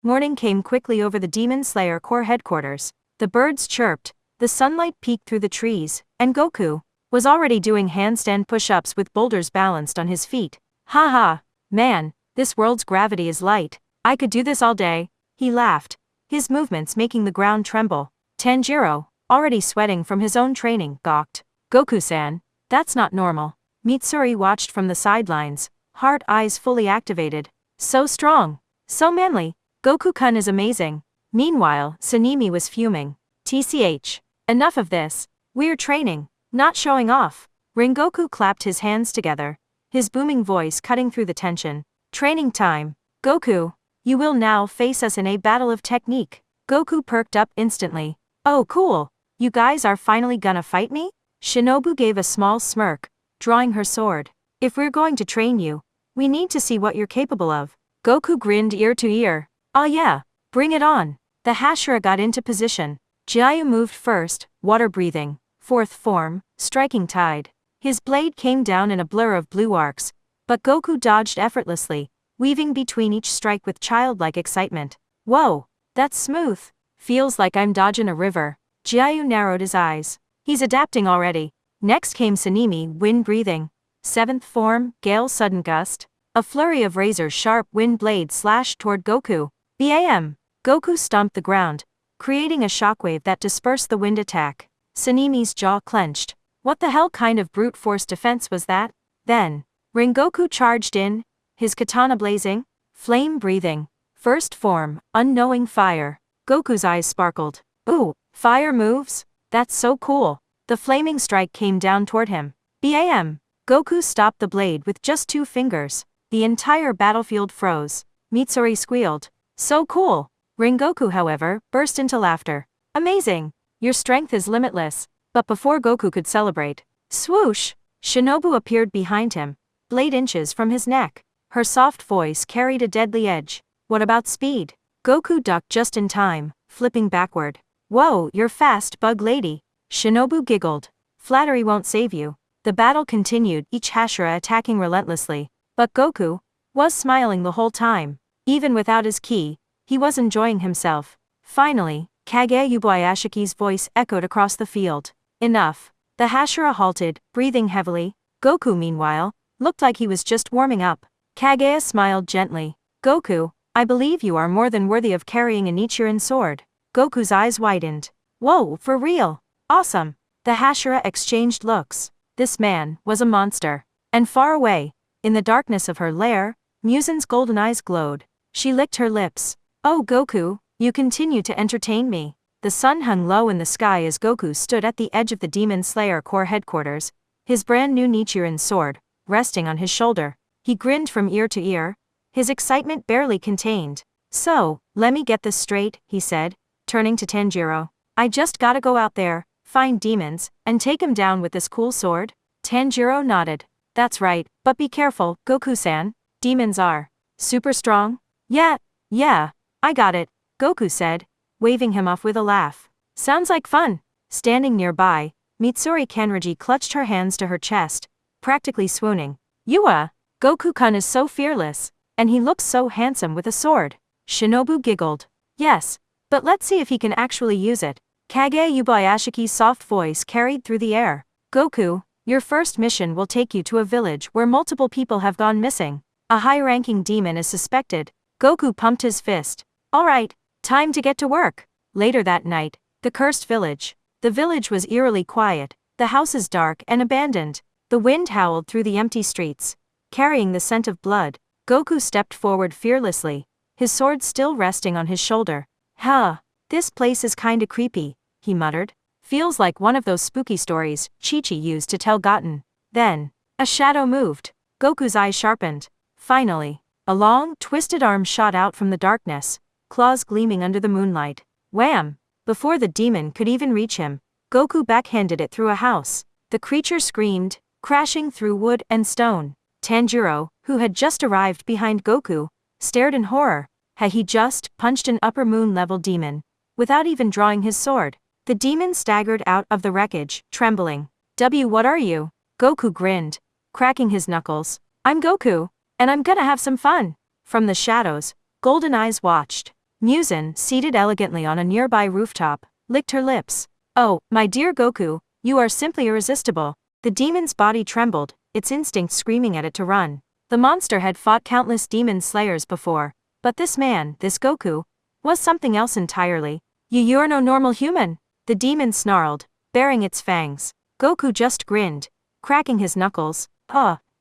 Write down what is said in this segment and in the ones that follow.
Morning came quickly over the Demon Slayer Corps headquarters. The birds chirped, the sunlight peeked through the trees, and Goku was already doing handstand push-ups with boulders balanced on his feet. Ha ha, man, this world's gravity is light. I could do this all day, he laughed, his movements making the ground tremble. Tanjiro, already sweating from his own training, gawked. Goku-san, that's not normal. Mitsuri watched from the sidelines, hard eyes fully activated. So strong, so manly. Goku-kun is amazing. Meanwhile, Sanemi was fuming. TCH. Enough of this. We're training, not showing off. Rengoku clapped his hands together, his booming voice cutting through the tension. Training time. Goku, you will now face us in a battle of technique. Goku perked up instantly. Oh cool, you guys are finally gonna fight me? Shinobu gave a small smirk, drawing her sword. If we're going to train you, we need to see what you're capable of. Goku grinned ear to ear. Oh yeah, bring it on. The Hashira got into position. Jiayu moved first, water breathing, fourth form, striking tide. His blade came down in a blur of blue arcs, but Goku dodged effortlessly, weaving between each strike with childlike excitement. Whoa, that's smooth. Feels like I'm dodging a river. Jiayu narrowed his eyes. He's adapting already. Next came Sanemi, wind breathing. Seventh form, gale sudden gust. A flurry of razor-sharp wind blades slashed toward Goku. BAM! Goku stomped the ground, creating a shockwave that dispersed the wind attack. Sanemi's jaw clenched. What the hell kind of brute force defense was that? Then, Rengoku charged in, his katana blazing, flame breathing. First form, unknowing fire. Goku's eyes sparkled. Ooh, fire moves? That's so cool. The flaming strike came down toward him. BAM! Goku stopped the blade with just 2 fingers. The entire battlefield froze. Mitsuri squealed. So cool. Rengoku, however, burst into laughter. Amazing. Your strength is limitless. But before Goku could celebrate, swoosh! Shinobu appeared behind him, blade inches from his neck. Her soft voice carried a deadly edge. What about speed? Goku ducked just in time, flipping backward. Whoa, you're fast, bug lady. Shinobu giggled. Flattery won't save you. The battle continued, each Hashira attacking relentlessly. But Goku was smiling the whole time. Even without his ki, he was enjoying himself. Finally, Kage Yubayashiki's voice echoed across the field. Enough. The Hashira halted, breathing heavily. Goku, meanwhile, looked like he was just warming up. Kage smiled gently. Goku, I believe you are more than worthy of carrying a Nichiren sword. Goku's eyes widened. Whoa, for real? Awesome. The Hashira exchanged looks. This man was a monster. And far away, in the darkness of her lair, Musen's golden eyes glowed. She licked her lips. Oh Goku, you continue to entertain me. The sun hung low in the sky as Goku stood at the edge of the Demon Slayer Corps headquarters, his brand new Nichiren sword resting on his shoulder. He grinned from ear to ear, his excitement barely contained. So, let me get this straight, he said, turning to Tanjiro. I just gotta go out there, find demons, and take him down with this cool sword? Tanjiro nodded. That's right, but be careful, Goku-san. Demons are super strong? Yeah, I got it, Goku said, waving him off with a laugh. Sounds like fun. Standing nearby, Mitsuri Kanroji clutched her hands to her chest, practically swooning. Goku-kun is so fearless, and he looks so handsome with a sword. Shinobu giggled. Yes, but let's see if he can actually use it. Kage Yubayashiki's soft voice carried through the air. Goku, your first mission will take you to a village where multiple people have gone missing. A high-ranking demon is suspected. Goku pumped his fist. Alright, time to get to work. Later that night, the cursed village. The village was eerily quiet, the houses dark and abandoned. The wind howled through the empty streets, carrying the scent of blood. Goku stepped forward fearlessly, his sword still resting on his shoulder. This place is kinda creepy, he muttered. Feels like one of those spooky stories Chi-Chi used to tell Goten. Then, a shadow moved. Goku's eyes sharpened. Finally, a long, twisted arm shot out from the darkness, claws gleaming under the moonlight. Wham! Before the demon could even reach him, Goku backhanded it through a house. The creature screamed, crashing through wood and stone. Tanjiro, who had just arrived behind Goku, stared in horror. Had he just punched an upper moon-level demon, without even drawing his sword? The demon staggered out of the wreckage, trembling. What are you? Goku grinned, cracking his knuckles. I'm Goku, and I'm gonna have some fun. From the shadows, Golden Eyes watched. Muzin, seated elegantly on a nearby rooftop, licked her lips. Oh, my dear Goku, you are simply irresistible. The demon's body trembled, its instinct screaming at it to run. The monster had fought countless demon slayers before, but this man, this Goku, was something else entirely. You're no normal human, the demon snarled, baring its fangs. Goku just grinned, cracking his knuckles.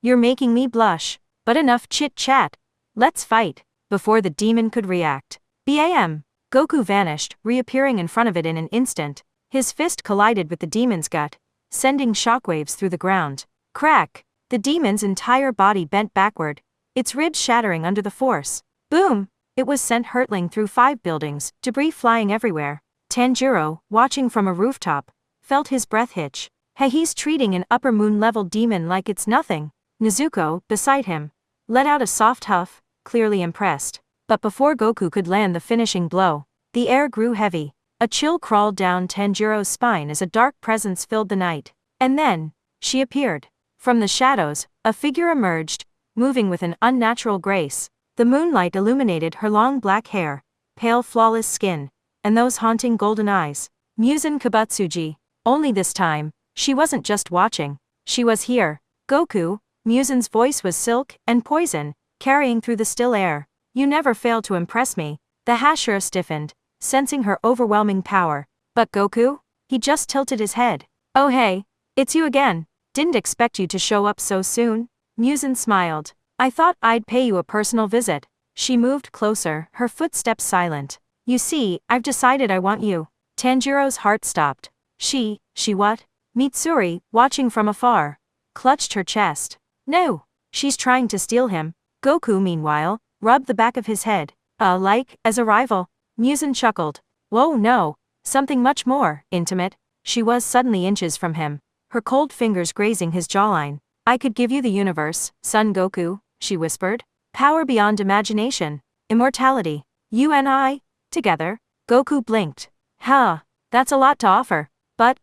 You're making me blush. But enough chit-chat. Let's fight. Before the demon could react. Bam! Goku vanished, reappearing in front of it in an instant. His fist collided with the demon's gut, sending shockwaves through the ground. Crack! The demon's entire body bent backward, its ribs shattering under the force. Boom! It was sent hurtling through 5 buildings, debris flying everywhere. Tanjiro, watching from a rooftop, felt his breath hitch. Hey, he's treating an upper moon-level demon like it's nothing. Nezuko, beside him, let out a soft huff, clearly impressed. But before Goku could land the finishing blow, the air grew heavy. A chill crawled down Tanjiro's spine as a dark presence filled the night. And then, she appeared. From the shadows, a figure emerged, moving with an unnatural grace. The moonlight illuminated her long black hair, pale flawless skin, and those haunting golden eyes. Muzin Kabatsuji. Only this time, she wasn't just watching. She was here. Goku. Muzin's voice was silk and poison, carrying through the still air. You never fail to impress me. The Hashira stiffened, sensing her overwhelming power. But Goku? He just tilted his head. Oh hey, it's you again. Didn't expect you to show up so soon. Muzin smiled. I thought I'd pay you a personal visit. She moved closer, her footsteps silent. You see, I've decided I want you. Tanjiro's heart stopped. She what? Mitsuri, watching from afar, clutched her chest. No, she's trying to steal him. Goku, meanwhile, rubbed the back of his head. As a rival. Muzin chuckled. Whoa, no, something much more intimate. She was suddenly inches from him, her cold fingers grazing his jawline. I could give you the universe, Son Goku, she whispered. Power beyond imagination. Immortality. You and I? Together? Goku blinked. That's a lot to offer. But,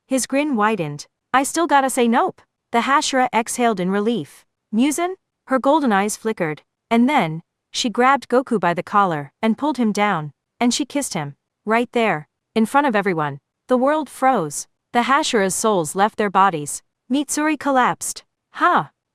his grin widened. I still gotta say nope. The Hashira exhaled in relief. Muzin? Her golden eyes flickered. And then, she grabbed Goku by the collar and pulled him down. And she kissed him. Right there. In front of everyone. The world froze. The Hashira's souls left their bodies. Mitsuri collapsed.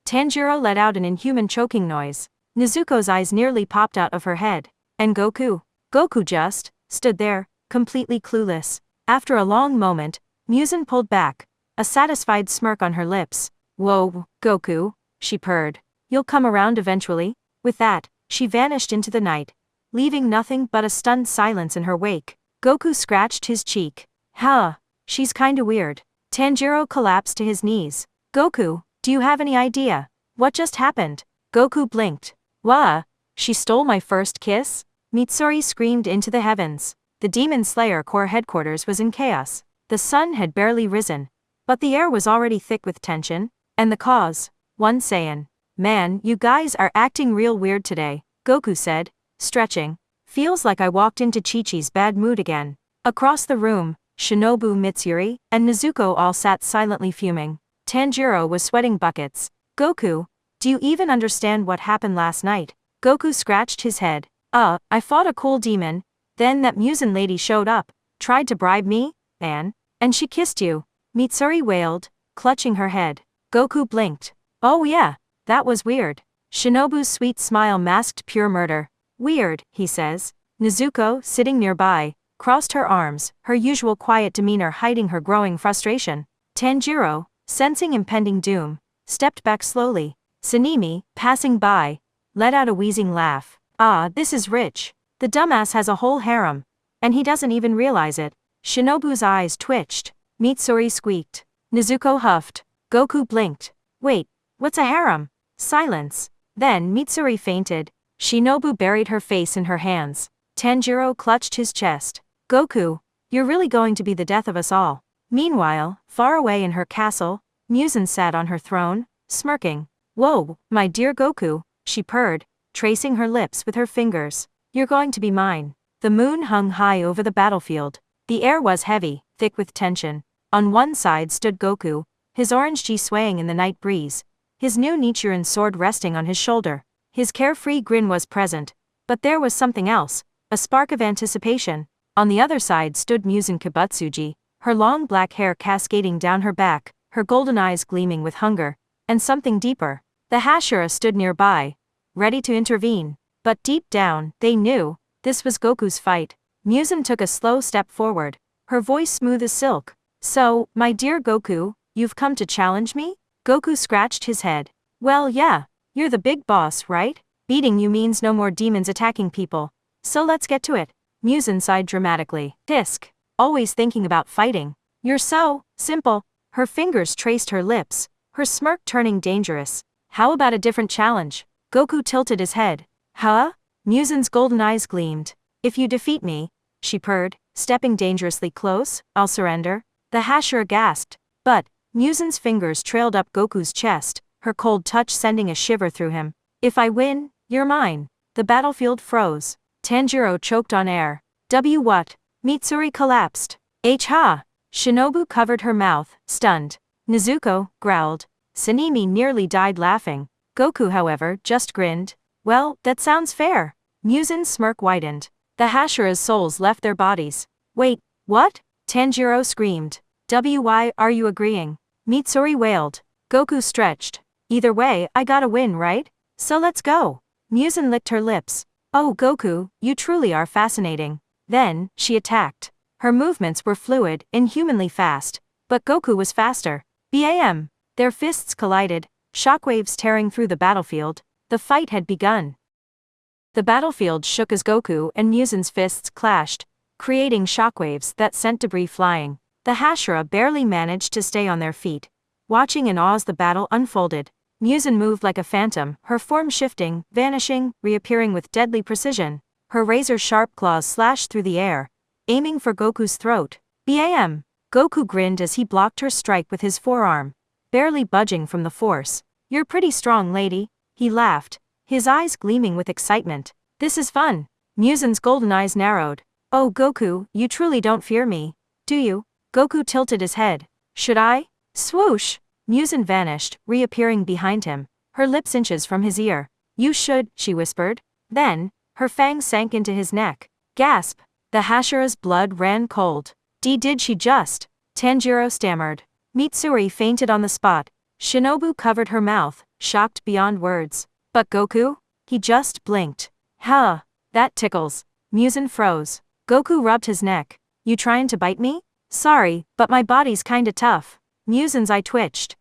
Tanjiro let out an inhuman choking noise. Nezuko's eyes nearly popped out of her head. And Goku? Goku just stood there, completely clueless. After a long moment, Muzin pulled back, a satisfied smirk on her lips. Whoa, Goku, she purred. You'll come around eventually? With that, she vanished into the night, leaving nothing but a stunned silence in her wake. Goku scratched his cheek. She's kinda weird. Tanjiro collapsed to his knees. Goku, do you have any idea what just happened? Goku blinked. She stole my first kiss? Mitsuri screamed into the heavens. The Demon Slayer Corps headquarters was in chaos. The sun had barely risen, but the air was already thick with tension. And the cause? One Saiyan. Man, you guys are acting real weird today, Goku said, stretching. Feels like I walked into Chi-Chi's bad mood again. Across the room, Shinobu Mitsuri and Nezuko all sat silently fuming. Tanjiro was sweating buckets. Goku, do you even understand what happened last night? Goku scratched his head. I fought a cool demon, then that Muzin lady showed up, tried to bribe me, and she kissed you. Mitsuri wailed, clutching her head. Goku blinked. Oh yeah, that was weird. Shinobu's sweet smile masked pure murder. Weird, he says. Nezuko, sitting nearby, crossed her arms, her usual quiet demeanor hiding her growing frustration. Tanjiro, sensing impending doom, stepped back slowly. Sanemi, passing by, let out a wheezing laugh. This is rich. The dumbass has a whole harem, and he doesn't even realize it. Shinobu's eyes twitched. Mitsuri squeaked. Nezuko huffed. Goku blinked. Wait, what's a harem? Silence. Then Mitsuri fainted. Shinobu buried her face in her hands. Tanjiro clutched his chest. Goku, you're really going to be the death of us all. Meanwhile, far away in her castle, Muzin sat on her throne, smirking. Whoa, my dear Goku, she purred, tracing her lips with her fingers. You're going to be mine. The moon hung high over the battlefield. The air was heavy, thick with tension. On one side stood Goku, his orange gi swaying in the night breeze, his new Nichiren sword resting on his shoulder. His carefree grin was present, but there was something else, a spark of anticipation. On the other side stood Muzan Kibutsuji, her long black hair cascading down her back, her golden eyes gleaming with hunger, and something deeper. The Hashira stood nearby, ready to intervene, but deep down, they knew, this was Goku's fight. Muzan took a slow step forward, her voice smooth as silk. So, my dear Goku, you've come to challenge me? Goku scratched his head. Well yeah, you're the big boss, right? Beating you means no more demons attacking people. So let's get to it. Muzan sighed dramatically. Tisk. Always thinking about fighting. You're so simple. Her fingers traced her lips, her smirk turning dangerous. How about a different challenge? Goku tilted his head. Huh? Muzan's golden eyes gleamed. If you defeat me, she purred, stepping dangerously close, I'll surrender. The Hashira gasped, but Muzan's fingers trailed up Goku's chest, her cold touch sending a shiver through him. If I win, you're mine. The battlefield froze. Tanjiro choked on air. What? Mitsuri collapsed. Ha! Shinobu covered her mouth, stunned. Nezuko growled. Sanemi nearly died laughing. Goku, however, just grinned. Well, that sounds fair. Muzan's smirk widened. The Hashira's souls left their bodies. Wait, what? Tanjiro screamed. Why are you agreeing? Mitsuri wailed. Goku stretched. Either way, I gotta win, right? So let's go. Muzan licked her lips. Oh Goku, you truly are fascinating. Then, she attacked. Her movements were fluid, inhumanly fast. But Goku was faster. Bam! Their fists collided, shockwaves tearing through the battlefield. The fight had begun. The battlefield shook as Goku and Muzan's fists clashed, creating shockwaves that sent debris flying. The Hashira barely managed to stay on their feet. Watching in awe as the battle unfolded, Muzan moved like a phantom, her form shifting, vanishing, reappearing with deadly precision. Her razor-sharp claws slashed through the air, aiming for Goku's throat. Bam! Goku grinned as he blocked her strike with his forearm, barely budging from the force. You're pretty strong, lady. He laughed, his eyes gleaming with excitement. This is fun. Muzan's golden eyes narrowed. Oh Goku, you truly don't fear me, do you? Goku tilted his head. Should I? Swoosh! Muzan vanished, reappearing behind him, her lips inches from his ear. You should, she whispered. Then, her fangs sank into his neck. Gasp! The Hashira's blood ran cold. Did she just? Tanjiro stammered. Mitsuri fainted on the spot. Shinobu covered her mouth, shocked beyond words. But Goku? He just blinked. Huh, that tickles. Muzan froze. Goku rubbed his neck. You trying to bite me? Sorry, but my body's kinda tough. Muzan's eye twitched.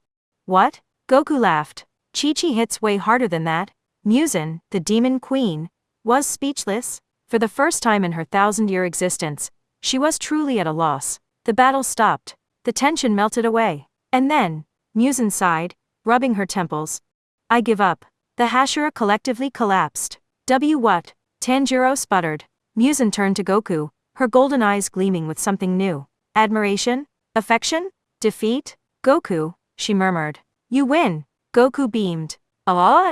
What? Goku laughed. Chi-Chi hits way harder than that. Muzan, the demon queen, was speechless. For the first time in her 1,000-year existence, she was truly at a loss. The battle stopped. The tension melted away. And then, Muzan sighed, rubbing her temples. I give up. The Hashira collectively collapsed. What? Tanjiro sputtered. Muzan turned to Goku, her golden eyes gleaming with something new. Admiration? Affection? Defeat? Goku, she murmured. You win. Goku beamed.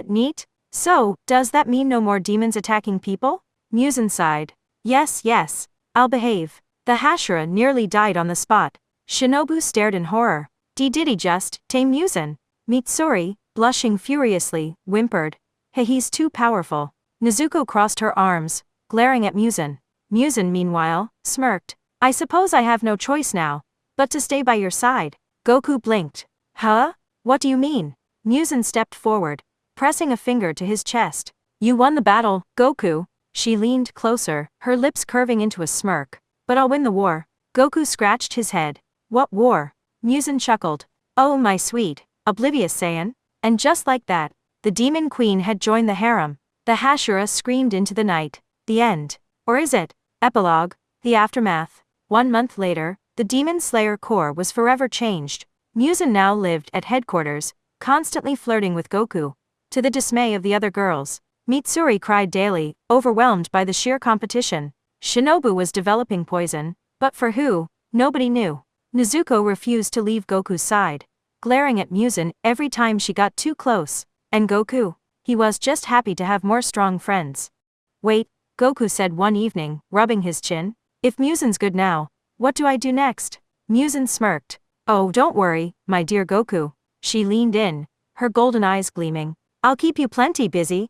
Neat. So, does that mean no more demons attacking people? Muzan sighed. Yes, I'll behave. The Hashira nearly died on the spot. Shinobu stared in horror. Did he just tame Muzan? Mitsuri, blushing furiously, whimpered. Hey, he's too powerful. Nezuko crossed her arms, glaring at Muzan. Muzan, meanwhile, smirked. I suppose I have no choice now, but to stay by your side. Goku blinked. Huh? What do you mean? Muzan stepped forward, pressing a finger to his chest. You won the battle, Goku. She leaned closer, her lips curving into a smirk. But I'll win the war. Goku scratched his head. What war? Muzan chuckled. Oh my sweet, oblivious Saiyan. And just like that, the demon queen had joined the harem. The Hashira screamed into the night. The end. Or is it? Epilogue. The aftermath. 1 month later, the Demon Slayer Corps was forever changed. Muzan now lived at headquarters, constantly flirting with Goku. To the dismay of the other girls, Mitsuri cried daily, overwhelmed by the sheer competition. Shinobu was developing poison, but for who? Nobody knew. Nezuko refused to leave Goku's side, glaring at Muzan every time she got too close. And Goku? He was just happy to have more strong friends. Wait, Goku said one evening, rubbing his chin. If Muzan's good now, what do I do next? Muzan smirked. Oh, don't worry, my dear Goku. She leaned in, her golden eyes gleaming. I'll keep you plenty busy.